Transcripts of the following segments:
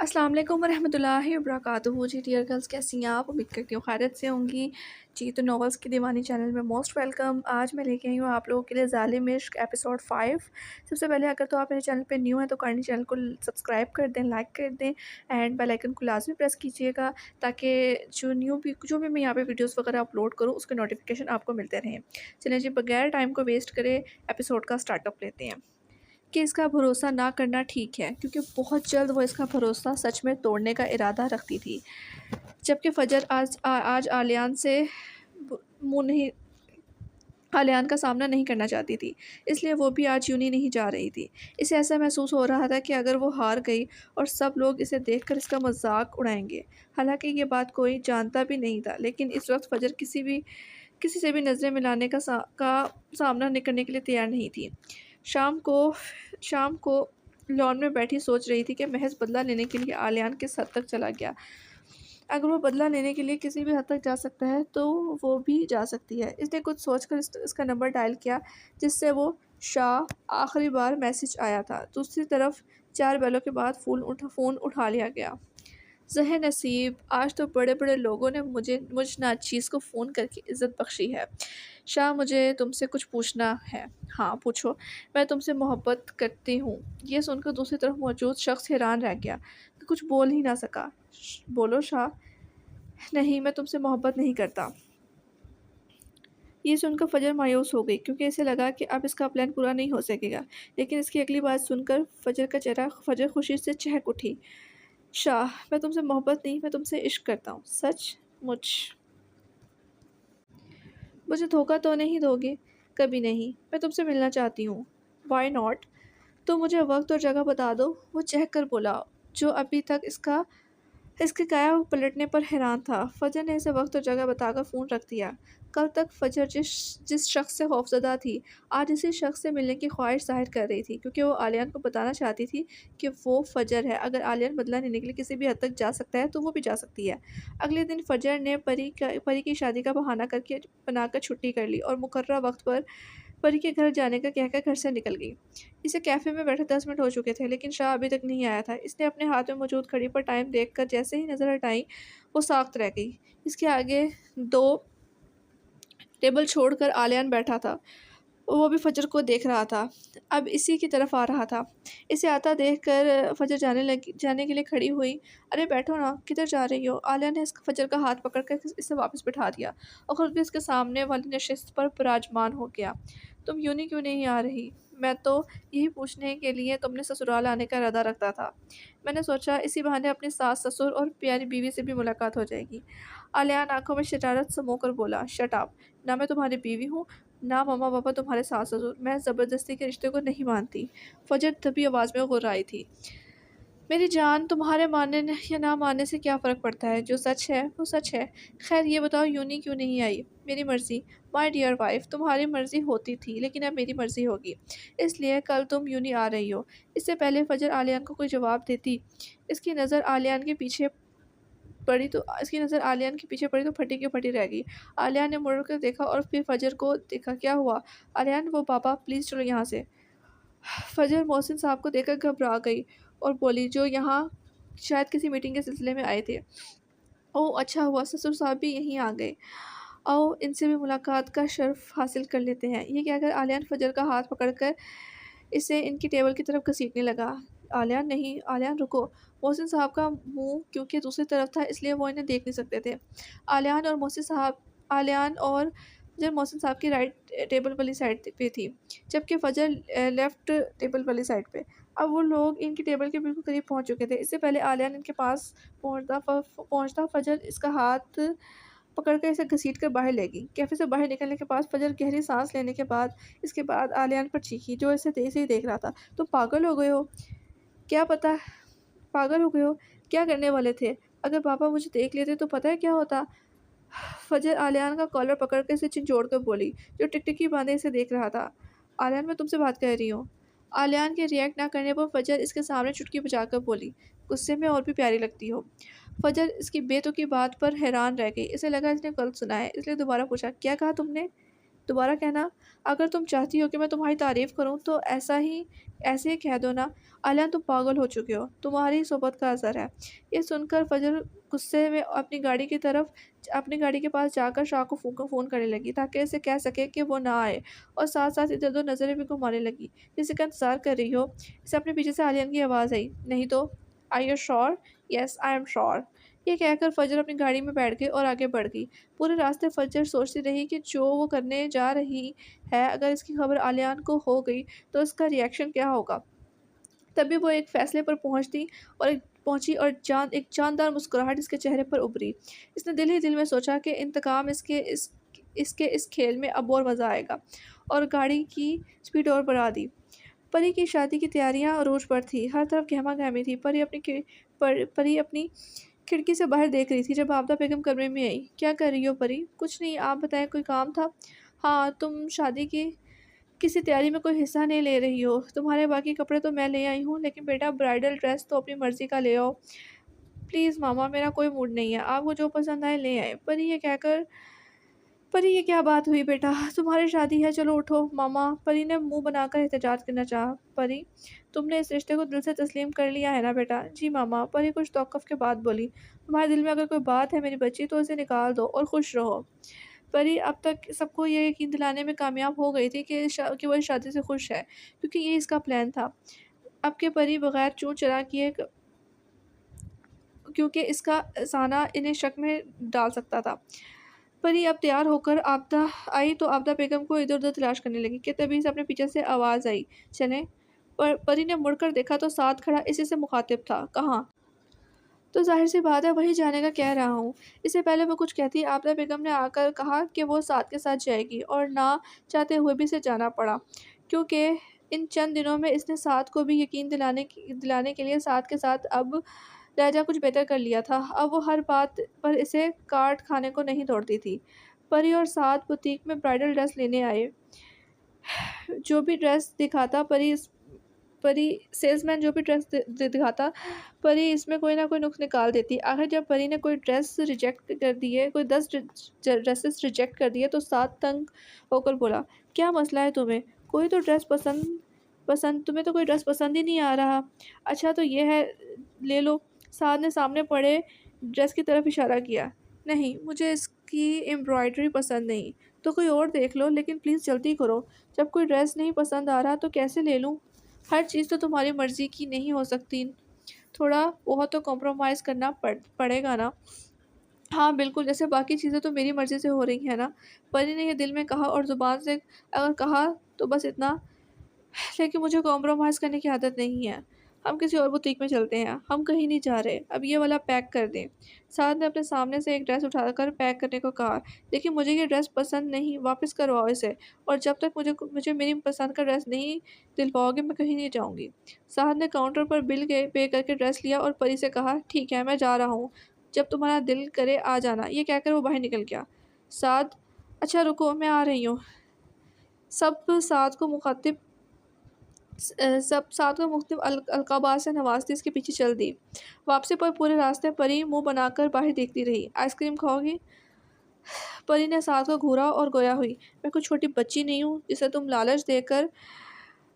अस्सलाम वालेकुम वरहमतुल्लाहि वबरकातुहू। जी डियर गर्ल्स, कैसी हैं आप? उम्मीद करती हूँ खैरियत से होंगी। जी तो नॉवेल्स की दीवानी चैनल में मोस्ट वेलकम। आज मैं लेके आई हूँ आप लोगों के लिए ज़ालिम इश्क एपिसोड 5। सबसे पहले अगर तो आप मेरे चैनल पे न्यू हैं तो काइंडली चैनल को सब्सक्राइब कर दें, लाइक कर दें एंड बेल आइकन को लाजमी प्रेस कीजिएगा ताकि जो भी मैं यहाँ पे वीडियोस वगैरह अपलोड करूँ उसके नोटिफिकेशन आपको मिलते रहें। चलें जी, बगैर टाइम को वेस्ट करे एपिसोड का स्टार्टअप लेते हैं कि इसका भरोसा ना करना ठीक है, क्योंकि बहुत जल्द वो इसका भरोसा सच में तोड़ने का इरादा रखती थी। जबकि फजर आज आलियान से मुंह नहीं आलियान का सामना नहीं करना चाहती थी, इसलिए वो भी आज यूं ही नहीं जा रही थी। इसे ऐसा महसूस हो रहा था कि अगर वो हार गई और सब लोग इसे देखकर इसका मजाक उड़ाएंगे। हालांकि ये बात कोई जानता भी नहीं था, लेकिन इस वक्त फजर किसी से भी नज़रें मिलाने का सामना नहीं करने के लिए तैयार नहीं थी। शाम को शाम को लॉन में बैठी सोच रही थी कि महज बदला लेने के लिए आलियान किस हद तक चला गया। अगर वो बदला लेने के लिए किसी भी हद तक जा सकता है तो वो भी जा सकती है। इसने कुछ सोचकर इसका नंबर डायल किया, जिससे वो शाह आखिरी बार मैसेज आया था। दूसरी तरफ 4 बैलों के बाद फ़ोन उठा लिया गया। ज़हे नसीब, आज तो बड़े बड़े लोगों ने मुझ नाचीज़ को फ़ोन करके इज़्ज़त बख्शी है। शाह, मुझे तुमसे कुछ पूछना है। हाँ पूछो। मैं तुमसे मोहब्बत करती हूँ। ये सुनकर दूसरी तरफ मौजूद शख्स हैरान रह गया, कुछ बोल ही ना सका। बोलो शाह। नहीं, मैं तुमसे मोहब्बत नहीं करता। ये सुनकर फजर मायूस हो गई, क्योंकि इसे लगा कि अब इसका प्लान पूरा नहीं हो सकेगा। लेकिन इसकी अगली बात सुनकर फजर खुशी से चहक उठी। शाह, मैं तुमसे मोहब्बत नहीं, मैं तुमसे इश्क करता हूँ, सच मुझ मुझे धोखा तो नहीं दोगे? कभी नहीं। मैं तुमसे मिलना चाहती हूँ। Why not? तो मुझे वक्त और जगह बता दो, वो चहक कर बोला, जो अभी तक इसके काया पलटने पर हैरान था। फजर ने इसे वक्त और जगह बताकर फ़ोन रख दिया। कल तक फजर जिस जिस शख्स से खौफज़दा थी, आज इसी शख्स से मिलने की ख्वाहिश ज़ाहिर कर रही थी, क्योंकि वो आलियान को बताना चाहती थी कि वो फजर है। अगर आलियान बदला लेने के लिए किसी भी हद तक जा सकता है तो वो भी जा सकती है। अगले दिन फजर ने परी की शादी का बहाना करके बनाकर छुट्टी कर ली और मुकर्रर वक्त पर परी के घर जाने का कहकर घर से निकल गई। इसे कैफ़े में बैठे 10 मिनट हो चुके थे, लेकिन शाह अभी तक नहीं आया था। इसने अपने हाथ में मौजूद घड़ी पर टाइम देखकर जैसे ही नज़र हटाई, वो साख्त रह गई। इसके आगे 2 टेबल छोड़कर आलियान बैठा था। वो भी फजर को देख रहा था। अब इसी की तरफ आ रहा था। इसे आता देखकर फजर जाने के लिए खड़ी हुई। अरे बैठो ना, किधर जा रही हो? आलिया ने फजर का हाथ पकड़कर इसे वापस बिठा दिया और खुद भी इसके सामने वाली नशिस्त पर विराजमान हो गया। तुम यूं क्यों नहीं आ रही? मैं तो यही पूछने के लिए तुमने ससुराल आने का इरादा रखता था। मैंने सोचा इसी बहाने अपने सास ससुर और प्यारी बीवी से भी मुलाकात हो जाएगी। आलियान आंखों में शरारत समोकर बोला, शट अप। ना मैं तुम्हारी बीवी हूँ, ना मम्मा पापा तुम्हारे सास ससुर। मैं ज़बरदस्ती के रिश्ते को नहीं मानती। फजर तभी आवाज़ में गुर्राई थी। मेरी जान, तुम्हारे मानने या ना मानने से क्या फ़र्क पड़ता है? जो सच है वो सच है। खैर ये बताओ, यूनी क्यों नहीं आई? मेरी मर्ज़ी। माय डियर वाइफ, तुम्हारी मर्ज़ी होती थी, लेकिन अब मेरी मर्ज़ी होगी, इसलिए कल तुम यूनी आ रही हो। इससे पहले फजर आलियान को कोई जवाब देती, इसकी नज़र आलियान के पीछे पड़ी तो फटी की फटी रह गई। आलिया ने मुड़ कर देखा और फिर फजर को देखा। क्या हुआ? आलियान, वो पापा प्लीज़ चलो यहाँ से। फजर मोहसिन साहब को देखकर घबरा गई और बोली, जो यहाँ शायद किसी मीटिंग के सिलसिले में आए थे। ओह अच्छा हुआ ससुर साहब भी यहीं आ गए। आओ इनसे भी मुलाकात का शर्फ हासिल कर लेते हैं। ये कहकर आलियान फजर का हाथ पकड़कर इसे इनकी टेबल की तरफ घसीटने लगा। आलियान नहीं, आलियान रुको। मोहसिन साहब का मुंह क्योंकि दूसरी तरफ था, इसलिए वो इन्हें देख नहीं सकते थे। आलियान और फजर मोहसिन साहब की राइट टेबल वाली साइड पे थी, जबकि फजर लेफ्ट टेबल वाली साइड पे। अब वो लोग इनकी टेबल के बिल्कुल करीब पहुंच चुके थे। इससे पहले आलियान इनके पास पहुंचता फजर इसका हाथ पकड़कर इसे घसीट कर बाहर ले गई। कैफ़े से बाहर निकलने के बाद फजर गहरी सांस लेने के बाद इसके बाद आलियान पर चीखी, जो इसे तेज़ ही देख रहा था। तुम पागल हो गए हो? क्या पता पागल हो गए हो? क्या करने वाले थे? अगर पापा मुझे देख लेते तो पता है क्या होता? फजर आलियान का कॉलर पकड़कर इसे झिंझोड़ कर बोली, जो टिकटिकी बांधे इसे देख रहा था। आलियान, मैं तुमसे बात कर रही हूँ। आलियान के रिएक्ट ना करने पर फजर इसके सामने चुटकी बजाकर बोली, गुस्से में और भी प्यारी लगती हो। फजर इसकी बेतुकी बात पर हैरान रह गई। इसे लगा इसने गलत सुना है, इसलिए दोबारा पूछा, क्या कहा तुमने? दोबारा कहना, अगर तुम चाहती हो कि मैं तुम्हारी तारीफ़ करूँ तो ऐसे ही कह दो ना, आलियान तुम पागल हो चुके हो, तुम्हारी सोबत का असर है। ये सुनकर फजर गुस्से में अपनी गाड़ी के पास जाकर शाह को फ़ोन करने लगी ताकि इसे कह सके कि वो ना आए, और साथ-साथ इधर-उधर नज़रें भी घुमाने लगी। किसी का इंतज़ार कर रही हो? इसे अपने पीछे से आलियान की आवाज़ आई। नहीं तो? Are you sure? Yes, I am sure. ये कहकर फजर अपनी गाड़ी में बैठ गई और आगे बढ़ गई। पूरे रास्ते फजर सोचती रही कि जो वो करने जा रही है, अगर इसकी खबर आलियान को हो गई तो इसका रिएक्शन क्या होगा। तभी वो एक फैसले पर पहुंची और एक जानदार मुस्कुराहट इसके चेहरे पर उभरी। इसने दिल ही दिल में सोचा कि इंतकाम इसके इस खेल में अब और मज़ा आएगा, और गाड़ी की स्पीड और बढ़ा दी। परी की शादी की तैयारियां अरूज पर थी, हर तरफ गहमा गहमी थी। परी अपनी खिड़की से बाहर देख रही थी जब आबदा बेगम कमरे में आई। क्या कर रही हो परी? कुछ नहीं, आप बताएं, कोई काम था? हाँ, तुम शादी की किसी तैयारी में कोई हिस्सा नहीं ले रही हो? तुम्हारे बाकी कपड़े तो मैं ले आई हूँ, लेकिन बेटा ब्राइडल ड्रेस तो अपनी मर्जी का ले आओ। प्लीज़ मामा, मेरा कोई मूड नहीं है, आपको जो पसंद आए ले आए। परी, ये क्या बात हुई बेटा? तुम्हारी शादी है, चलो उठो। मामा, परी ने मुंह बनाकर एहतजाज करना चाहा। परी, तुमने इस रिश्ते को दिल से तस्लीम कर लिया है ना बेटा? जी मामा, परी कुछ तौक़्क़ुफ़ के बाद बोली। तुम्हारे दिल में अगर कोई बात है मेरी बच्ची तो उसे निकाल दो और खुश रहो। परी अब तक सबको ये यकीन दिलाने में कामयाब हो गई थी कि वो इस शादी से खुश है, क्योंकि ये इसका प्लान था। अब के परी बगैर चूँ चरा किए, क्योंकि इसका अफसाना इन्हें शक में डाल सकता था। परी अब तैयार होकर आबदा आई तो आबदा बेगम को इधर-उधर तलाश करने लगी कि तभी से अपने पीछे से आवाज़ आई, चलें? परी ने मुड़कर देखा तो साथ खड़ा इसी से मुखातिब था। कहाँ? तो ज़ाहिर-सी बात है, वही जाने का कह रहा हूँ। इससे पहले वो कुछ कहती, आबदा बेगम ने आकर कहा कि वो साथ के साथ जाएगी, और ना चाहते हुए भी इसे जाना पड़ा, क्योंकि इन चंद दिनों में इसने साथ को भी यकीन दिलाने के लिए साथ के साथ अब लहज़ा कुछ बेहतर कर लिया था। अब वो हर बात पर इसे काट खाने को नहीं दौड़ती थी। परी और साथ बुटीक में ब्राइडल ड्रेस लेने आए। जो भी ड्रेस दिखाता परी सेल्समैन जो भी ड्रेस दिखाता, परी इसमें कोई ना कोई नुक्स निकाल देती। आखिर जब परी ने कोई 10 ड्रेसेस रिजेक्ट कर दिए तो साथ तंग होकर बोला, क्या मसला है तुम्हें? तुम्हें तो कोई ड्रेस पसंद ही नहीं आ रहा। अच्छा तो ये है, ले लो। साथ ने सामने पड़े ड्रेस की तरफ इशारा किया। नहीं, मुझे इसकी एम्ब्रॉयडरी पसंद नहीं। तो कोई और देख लो, लेकिन प्लीज़ जल्दी करो। जब कोई ड्रेस नहीं पसंद आ रहा तो कैसे ले लूँ? हर चीज़ तो तुम्हारी मर्ज़ी की नहीं हो सकती। थोड़ा बहुत तो कॉम्प्रोमाइज़ करना पड़ेगा ना। हाँ, बिल्कुल, जैसे बाकी चीज़ें तो मेरी मर्ज़ी से हो रही हैं ना। परी ने ये दिल में कहा, और ज़ुबान से अगर कहा तो बस इतना, लेकिन मुझे कॉम्प्रोमाइज़ करने की आदत नहीं है। हम किसी और बुटीक में चलते हैं, हम कहीं नहीं जा रहे। अब ये वाला पैक कर दें। साद ने अपने सामने से एक ड्रेस उठाकर पैक करने को कहा। देखिए, मुझे ये ड्रेस पसंद नहीं, वापस करवाओ इसे, और जब तक मुझे मेरी पसंद का ड्रेस नहीं दिलवाओगे मैं कहीं नहीं जाऊँगी। साद ने काउंटर पर बिल पे करके ड्रेस लिया और परी से कहा, ठीक है, मैं जा रहा हूँ। जब तुम्हारा दिल करे आ जाना। ये कहकर वो बाहर निकल गया। साद, अच्छा रुको, मैं आ रही हूँ। सब साद को मुखातिब सब साथ में मुख्तलिफ अलक़ाबात से नवाज़ती इसके पीछे चल दी। वापसी पर पूरे रास्ते परी मुँह बनाकर बाहर देखती रही। आइसक्रीम खाओगी? परी ने साथ को घूरा और गोया हुई। मैं कोई छोटी बच्ची नहीं हूँ जिसे तुम लालच देकर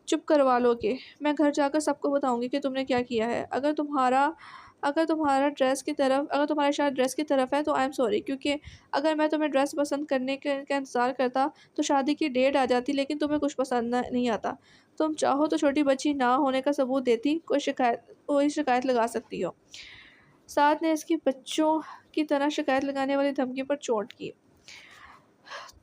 चुप करवा लोगे। मैं घर जाकर सबको बताऊँगी कि तुमने क्या किया है। अगर तुम्हारा इशारा ड्रेस की तरफ है तो आई एम सॉरी, क्योंकि अगर मैं तुम्हें ड्रेस पसंद करने का इंतज़ार करता तो शादी की डेट आ जाती, लेकिन तुम्हें कुछ पसंद नहीं आता। तुम चाहो तो छोटी बच्ची ना होने का सबूत देती, कोई शिकायत लगा सकती हो। साथ ने इसकी बच्चों की तरह शिकायत लगाने वाली धमकी पर चोट की।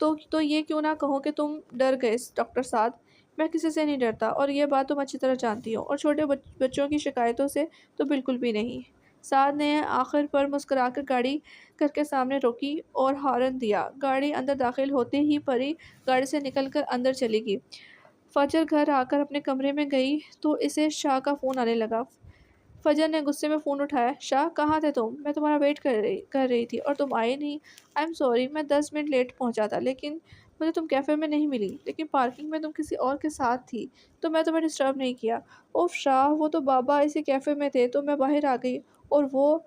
तो ये क्यों ना कहो कि तुम डर गए डॉक्टर साद। मैं किसी से नहीं डरता, और ये बात तुम अच्छी तरह जानती हो, और छोटे बच्चों की शिकायतों से तो बिल्कुल भी नहीं। साद ने आखिर पर मुस्कुराकर गाड़ी घर के सामने रोकी और हॉर्न दिया। गाड़ी अंदर दाखिल होते ही परी गाड़ी से निकलकर अंदर चली गई। फजर घर आकर अपने कमरे में गई तो इसे शाह का फ़ोन आने लगा। फजर ने गुस्से में फ़ोन उठाया। शाह, कहाँ थे तुम? मैं तुम्हारा वेट कर रही थी और तुम आए नहीं। आई एम सॉरी, मैं 10 मिनट लेट पहुँचा था, लेकिन मुझे तुम कैफ़े में नहीं मिली, लेकिन पार्किंग में तुम किसी और के साथ थी, तो मैं तुम्हें डिस्टर्ब नहीं किया। उफ़ शाह, वो तो बाबा इसी कैफ़े में थे तो मैं बाहर आ गई, और वो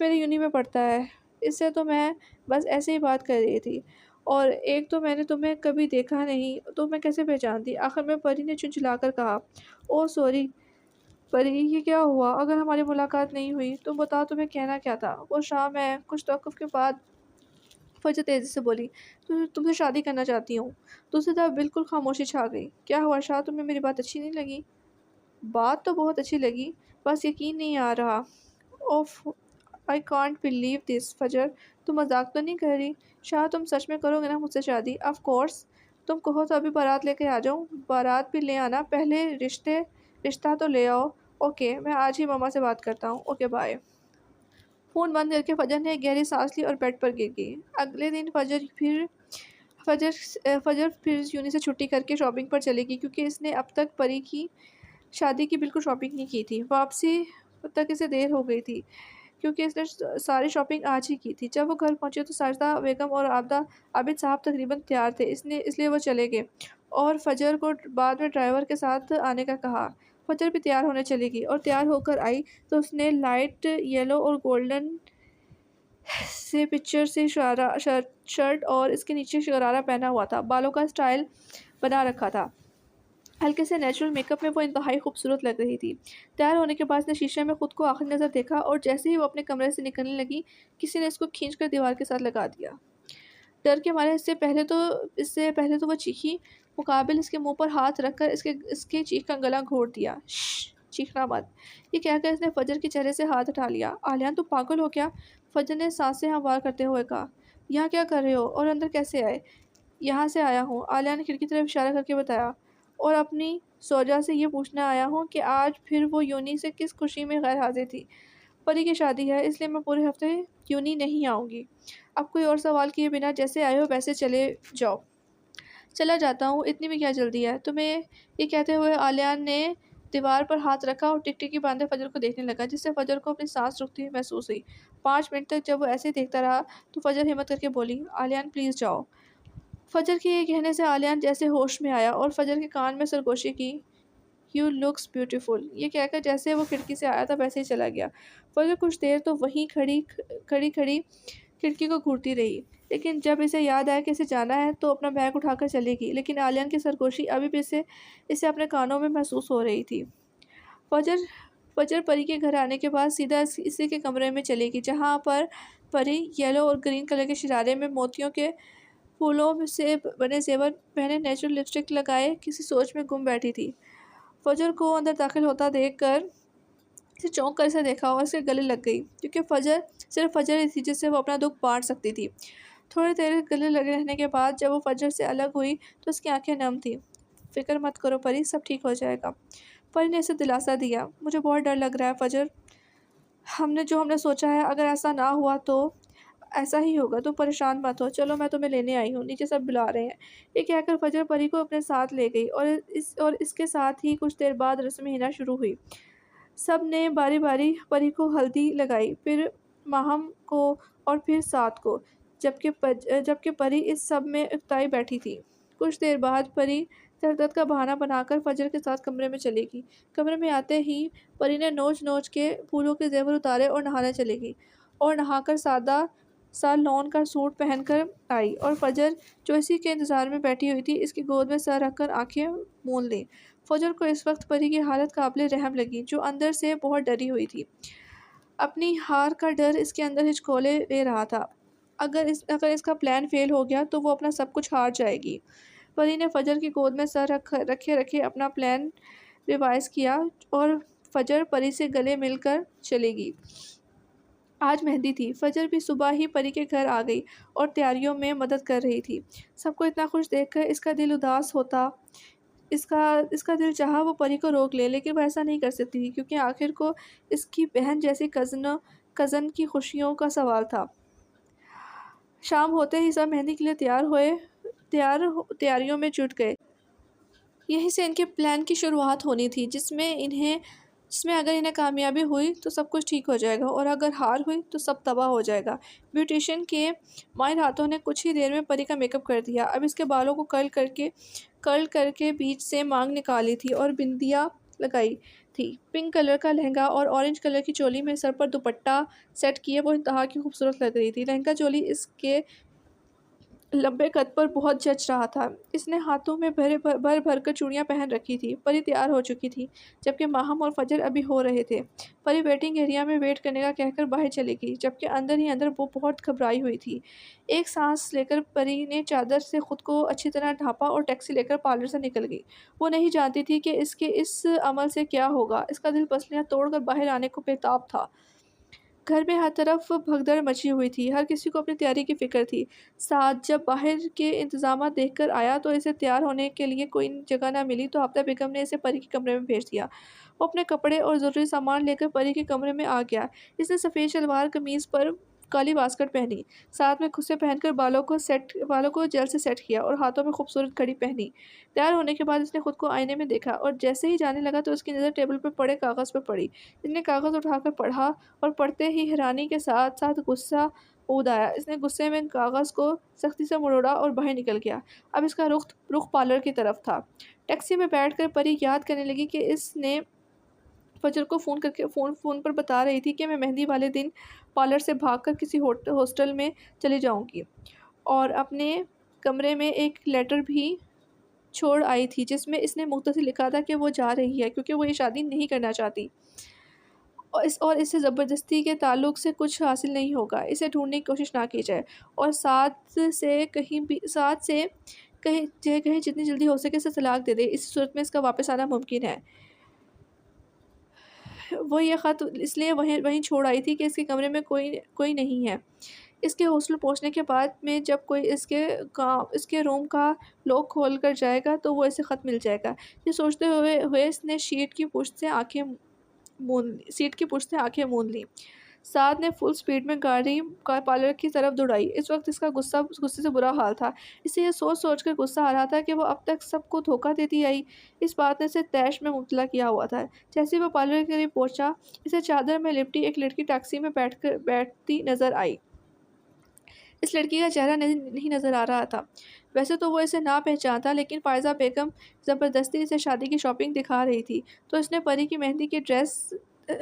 मेरे यूनी में पढ़ता है। इससे तो मैं बस ऐसे ही बात कर रही थी। اور ایک تو میں نے تمہیں کبھی دیکھا نہیں تو میں کیسے پہچانتی؟ آخر میں پری نے چنچلا کر کہا۔ او سوری پری، یہ کیا ہوا؟ اگر ہماری ملاقات نہیں ہوئی تو بتاؤ تمہیں کہنا کیا تھا؟ وہ شام ہے۔ کچھ توقف کے بعد فجر تیزی سے بولی، تم سے شادی کرنا چاہتی ہوں۔ دوسری طرف بالکل خاموشی چھا گئی۔ کیا ہوا شاہ، تمہیں میری بات اچھی نہیں لگی؟ بات تو بہت اچھی لگی، بس یقین نہیں آ رہا۔ اوف، آئی کانٹ بلیو دس فجر، تم مذاق تو نہیں کر رہی؟ شاہ تم سچ میں کرو گے نا مجھ سے شادی؟ آف کورس، تم کہو تو ابھی بارات لے کے آ جاؤں؟ بارات بھی لے آنا، پہلے رشتہ تو لے آؤ۔ اوکے، میں آج ہی ماما سے بات کرتا ہوں۔ Okay bye. فون بند کر کے فجر نے ایک گہری سانس لی اور بیڈ پر گر گئی۔ اگلے دن فجر پھر یونی سے چھٹی کر کے شاپنگ پر چلے گی کیونکہ اس نے اب تک پری کی شادی کی بالکل شاپنگ نہیں کی تھی۔ واپسی تک اسے دیر ہو گئی تھی کیونکہ اس نے ساری شاپنگ آج ہی کی تھی۔ جب وہ گھر پہنچے تو ساجدہ بیگم اور عابد صاحب تقریباً تیار تھے، اس لیے وہ چلے گئے اور فجر کو بعد میں ڈرائیور کے ساتھ آنے کا کہا۔ فجر بھی تیار ہونے چلی گئی اور تیار ہو کر آئی تو اس نے لائٹ یلو اور گولڈن سے پکچر سے شرٹ اور اس کے نیچے شرارہ پہنا ہوا تھا، بالوں کا سٹائل بنا رکھا تھا۔ ہلکے سے نیچرل میک اپ میں وہ انتہائی خوبصورت لگ رہی تھی۔ تیار ہونے کے بعد اس نے شیشے میں خود کو آخری نظر دیکھا اور جیسے ہی وہ اپنے کمرے سے نکلنے لگی کسی نے اس کو کھینچ کر دیوار کے ساتھ لگا دیا۔ ڈر کے مارے اس سے پہلے تو وہ چیخی، مقابل اس کے منہ پر ہاتھ رکھ کر اس کے چیخ کا گلا گھونٹ دیا۔ شش، چیخنا مت، یہ کہہ کر اس نے فجر کے چہرے سے ہاتھ ہٹا لیا۔ آلیان تم پاگل ہو کیا؟ فجر نے سانسیں ہموار کرتے ہوئے کہا۔ یہاں کیا کر رہے ہو اور اندر کیسے آئے؟ یہاں سے آیا ہوں، آلیان نے کھڑکی طرف اشارہ کر کے بتایا، اور اپنی زوجہ سے یہ پوچھنے آیا ہوں کہ آج پھر وہ یونی سے کس خوشی میں غیر حاضر تھی۔ پری کی شادی ہے اس لیے میں پورے ہفتے یونی نہیں آؤں گی۔ اب کوئی اور سوال کیے بنا جیسے آئے ہو ویسے چلے جاؤ۔ چلا جاتا ہوں، اتنی بھی کیا جلدی ہے تمہیں؟ یہ کہتے ہوئے آلیان نے دیوار پر ہاتھ رکھا اور ٹکٹکی باندھے فجر کو دیکھنے لگا جس سے فجر کو اپنی سانس رکتی ہوئی محسوس ہوئی۔ 5 منٹ تک جب وہ ایسے ہی دیکھتا رہا تو فجر ہمت کر کے بولی، آلیان پلیز جاؤ۔ فجر کے یہ کہنے سے آلیان جیسے ہوش میں آیا اور فجر کے کان میں سرگوشی کی، یو لکس بیوٹیفل، یہ کہہ کر جیسے وہ کھڑکی سے آیا تھا ویسے ہی چلا گیا۔ فجر کچھ دیر تو وہیں کھڑی کھڑکی کو گھورتی رہی، لیکن جب اسے یاد آیا کہ اسے جانا ہے تو اپنا بیگ اٹھا کر چلے گی، لیکن آلیان کی سرگوشی ابھی بھی اسے اپنے کانوں میں محسوس ہو رہی تھی۔ فجر پری کے گھر آنے کے بعد سیدھا اسی کے کمرے میں چلے گی جہاں پر پری یلو اور گرین کلر کے شرارے میں موتیوں کے پھولوں سے بنے زیور پہنے نیچرل لپسٹک لگائے کسی سوچ میں گم بیٹھی تھی۔ فجر کو اندر داخل ہوتا دیکھ کر اسے چونک کر اسے دیکھا اور اس کے گلے لگ گئی کیونکہ صرف فجر ہی تھی جس سے وہ اپنا دکھ بانٹ سکتی تھی۔ تھوڑی دیر گلے لگے رہنے کے بعد جب وہ فجر سے الگ ہوئی تو اس کی آنکھیں نم تھیں۔ فکر مت کرو پری، سب ٹھیک ہو جائے گا۔ پری نے اسے دلاسا دیا۔ مجھے بہت ڈر لگ رہا ہے فجر، ہم نے سوچا ہے اگر ایسا نہ ہوا تو ایسا ہی ہوگا، تم پریشان مت ہو، چلو میں تمہیں لینے آئی ہوں، نیچے سب بلا رہے ہیں۔ یہ کہہ کر فجر پری کو اپنے ساتھ لے گئی اور اس کے ساتھ ہی کچھ دیر بعد رسم حنا شروع ہوئی۔ سب نے باری باری پری کو ہلدی لگائی، پھر ماہم کو اور پھر سعد کو، جبکہ پری اس سب میں اکتائی بیٹھی تھی۔ کچھ دیر بعد پری تردد کا بہانہ بنا کر فجر کے ساتھ کمرے میں چلے گی۔ کمرے میں آتے ہی پری نے نوچ کے پھولوں کے زیور اتارے اور نہانے چلے گی اور نہا کر سادہ سا لون کا سوٹ پہن کر آئی اور فجر جو اسی کے انتظار میں بیٹھی ہوئی تھی اس کی گود میں سر رکھ کر آنکھیں مون لی۔ فجر کو اس وقت پری کی حالت قابل رحم لگی جو اندر سے بہت ڈری ہوئی تھی۔ اپنی ہار کا ڈر اس کے اندر ہچکولے لے رہا تھا۔ اگر اس کا پلان فیل ہو گیا تو وہ اپنا سب کچھ ہار جائے گی۔ پری نے فجر کی گود میں سر رکھے اپنا پلان ریوائز کیا اور فجر پری سے گلے مل کر چلے گی۔ آج مہندی تھی۔ فجر بھی صبح ہی پری کے گھر آ گئی اور تیاریوں میں مدد کر رہی تھی۔ سب کو اتنا خوش دیکھ کر اس کا دل اداس ہوتا، اس کا دل چاہا وہ پری کو روک لے لیکن وہ ایسا نہیں کر سکتی تھی کیونکہ آخر کو اس کی بہن جیسی کزن کی خوشیوں کا سوال تھا۔ شام ہوتے ہی سب مہندی کے لیے تیاریوں میں جٹ گئے۔ یہیں سے ان کے پلان کی شروعات ہونی تھی جس میں اگر انہیں کامیابی ہوئی تو سب کچھ ٹھیک ہو جائے گا اور اگر ہار ہوئی تو سب تباہ ہو جائے گا۔ بیوٹیشین کے ماہر ہاتھوں نے کچھ ہی دیر میں پری کا میک اپ کر دیا۔ اب اس کے بالوں کو کرل کر کے بیچ سے مانگ نکالی تھی اور بندیاں لگائی تھی۔ پنک کلر کا لہنگا اور اورنج کلر کی چولی میں سر پر دوپٹہ سیٹ کیے وہ انتہا کی خوبصورت لگ رہی تھی۔ لہنگا چولی लंबे कद पर बहुत जच रहा था। इसने हाथों में भर भर कर चूड़ियाँ पहन रखी थी। परी तैयार हो चुकी थी, जबकि माहम और फजर अभी हो रहे थे। परी वेटिंग एरिया में वेट करने का कहकर बाहर चली गई, जबकि अंदर ही अंदर वो बहुत घबराई हुई थी। एक सांस लेकर परी ने चादर से खुद को अच्छी तरह ढाँपा और टैक्सी लेकर पार्लर से निकल गई। वो नहीं जानती थी कि इसके इस अमल से क्या होगा। इसका दिल पसलियाँ तोड़कर बाहर आने को बेताब था। घर में हर तरफ भगदड़ मची हुई थी, हर किसी को अपनी तैयारी की फ़िक्र थी। साथ जब बाहर के इंतज़ामात देखकर आया तो इसे तैयार होने के लिए कोई जगह न मिली तो आफ़ता बेगम ने इसे परी के कमरे में भेज दिया। वो अपने कपड़े और ज़रूरी सामान लेकर परी के कमरे में आ गया। इसने सफ़ेद शलवार कमीज़ पर काली वास्कट पहनी, साथ में खुसे पहनकर बालों को जेल से सेट किया और हाथों में खूबसूरत घड़ी पहनी। तैयार होने के बाद इसने खुद को आईने में देखा और जैसे ही जाने लगा तो उसकी नज़र टेबल पर पड़े कागज़ पर पड़ी। इसने कागज़ उठाकर पढ़ा और पढ़ते ही हैरानी के साथ-साथ गुस्सा ऊद आया। इसने गुस्से में कागज़ को सख्ती से मरोड़ा और बाहर निकल गया। अब इसका रुख पार्लर की तरफ था। टैक्सी में बैठकर परी याद करने लगी कि इसने फजर को फ़ोन पर बता रही थी कि मैं मेहंदी वाले दिन पार्लर से भागकर किसी हॉस्टल में चली जाऊँगी और अपने कमरे में एक लेटर भी छोड़ आई थी, जिसमें इसने मुख्तसर लिखा था कि वो जा रही है क्योंकि वो ये शादी नहीं करना चाहती। और इससे ज़बरदस्ती के ताल्लुक से कुछ हासिल नहीं होगा, इसे ढूँढने की कोशिश ना की जाए और साथ से कहीं जितनी जल्दी हो सके इसे तलाक दे दे। इस सूरत में इसका वापस आना मुमकिन है। वो ये ख़त इसलिए वहीं छोड़ आई थी कि इसके कमरे में कोई नहीं है। इसके हॉस्टल पहुँचने के बाद में जब कोई इसके रूम का लॉक खोल कर जाएगा तो वो इसे ख़त मिल जाएगा। ये सोचते हुए इसने सीट की पुश्त से आँखें मूंद लीं। साद ने फुल स्पीड में गाड़ी पार्लर की तरफ दौड़ाई। इस वक़्त इसका गुस्से से बुरा हाल था। इसे ये सोच कर गुस्सा आ रहा था कि वो अब तक सबको धोखा देती आई। इस बात ने इसे तैश में मुब्तला किया हुआ था। जैसे ही वो पार्लर के करीब पहुँचा, इसे चादर में लिपटी एक लड़की टैक्सी में बैठती नज़र आई। इस लड़की का चेहरा नहीं नज़र आ रहा था। वैसे तो वो इसे ना पहचानता, लेकिन फ़ायज़ा बेगम ज़बरदस्ती इसे शादी की शॉपिंग दिखा रही थी, तो इसने परी की मेहंदी की ड्रेस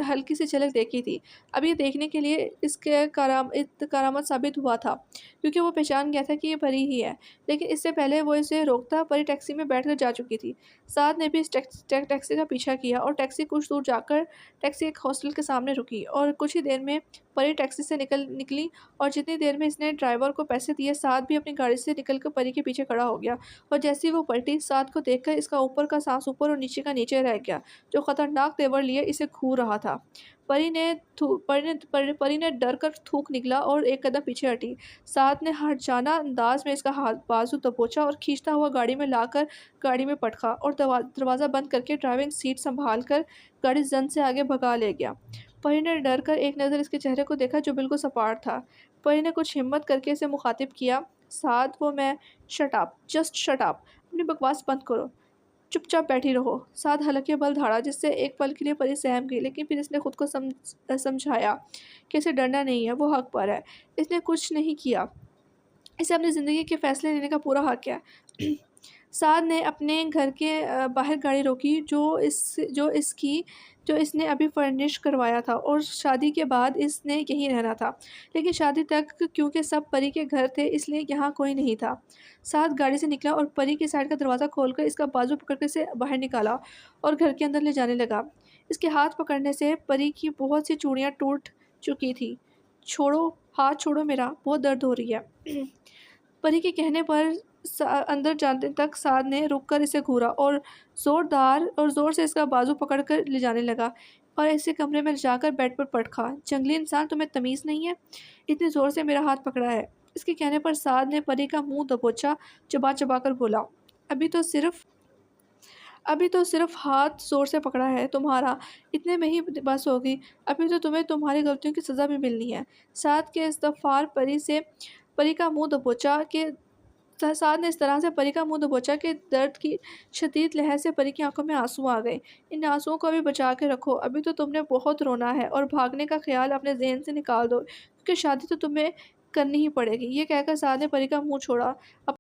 हल्की सी झलक देखी थी। अब ये देखने के लिए इसके करामत साबित हुआ था, क्योंकि वो पहचान गया था कि ये परी ही है। लेकिन इससे पहले वो इसे रोकता, परी टैक्सी में बैठकर जा चुकी थी। साथ ने भी इस टैक्सी का पीछा किया और टैक्सी कुछ दूर जाकर टैक्सी एक हॉस्टल के सामने रुकी और कुछ ही देर में परी टैक्सी से निकली और जितनी देर में इसने ड्राइवर को पैसे दिए, साथ भी अपनी गाड़ी से निकलकर परी के पीछे खड़ा हो गया और जैसे ही वो पलटी, साथ को देखकर इसका ऊपर का सांस ऊपर और नीचे का नीचे रह गया। जो खतरनाक तेवर लिए इसे घूर रहा था। परी ने डर कर थूक निकला और एक कदम पीछे हटी। साथ ने हट जाना अंदाज में इसका हाथ बाजू दबोचा और खींचता हुआ गाड़ी में लाकर गाड़ी में पटका और दरवाज़ा बंद करके ड्राइविंग सीट संभाल कर गाड़ी जन से आगे भगा ले गया। परी ने डर कर एक नज़र इसके चेहरे को देखा, जो बिल्कुल सपाट था। परी ने कुछ हिम्मत करके इसे मुखातिब किया, साथ वो मैं shut up, just shut up, अपनी बकवास बंद करो, चुपचाप बैठी रहो। साथ हल्के बल धाड़ा, जिससे एक पल के लिए परी सहम गई, लेकिन फिर इसने खुद को समझाया कि इसे डरना नहीं है, वो हक पर है। इसने कुछ नहीं किया, इसे अपनी ज़िंदगी के फ़ैसले लेने का पूरा हक है। साद ने अपने घर के बाहर गाड़ी रोकी, जो इसने अभी फर्निश करवाया था और शादी के बाद इसने यहीं रहना था। लेकिन शादी तक क्योंकि सब परी के घर थे, इसलिए यहाँ कोई नहीं था। साद गाड़ी से निकला और परी की साइड का दरवाज़ा खोलकर इसका बाजू पकड़कर इसे बाहर निकाला और घर के अंदर ले जाने लगा। इसके हाथ पकड़ने से परी की बहुत सी चूड़ियाँ टूट चुकी थी। हाथ छोड़ो मेरा, बहुत दर्द हो रही है। परी के कहने पर अंदर जाने तक साद ने रुककर इसे घूरा और ज़ोर से इसका बाजू पकड़कर ले जाने लगा और इसे कमरे में जाकर बेड पर पटका। जंगली इंसान, तुम्हें तमीज़ नहीं है? इतनी ज़ोर से मेरा हाथ पकड़ा है। इसके कहने पर साद ने परी का मुंह दबोचा, चबा कर बोला, अभी तो सिर्फ हाथ ज़ोर से पकड़ा है तुम्हारा, इतने में ही बस होगी। अभी तो तुम्हें तुम्हारी गलतियों की सज़ा भी मिलनी है। साद के इस्तग़फ़ार परी का मुंह दबोचा के साद ने इस तरह से परी का मुंह दबोचा कि दर्द की शदीद लहर से परी की आंखों में आंसू आ गए। इन आंसुओं को अभी बचा के रखो, अभी तो तुमने बहुत रोना है और भागने का ख्याल अपने जहन से निकाल दो, क्योंकि शादी तो तुम्हें करनी ही पड़ेगी। ये कहकर साद ने परी का मुंह छोड़ा।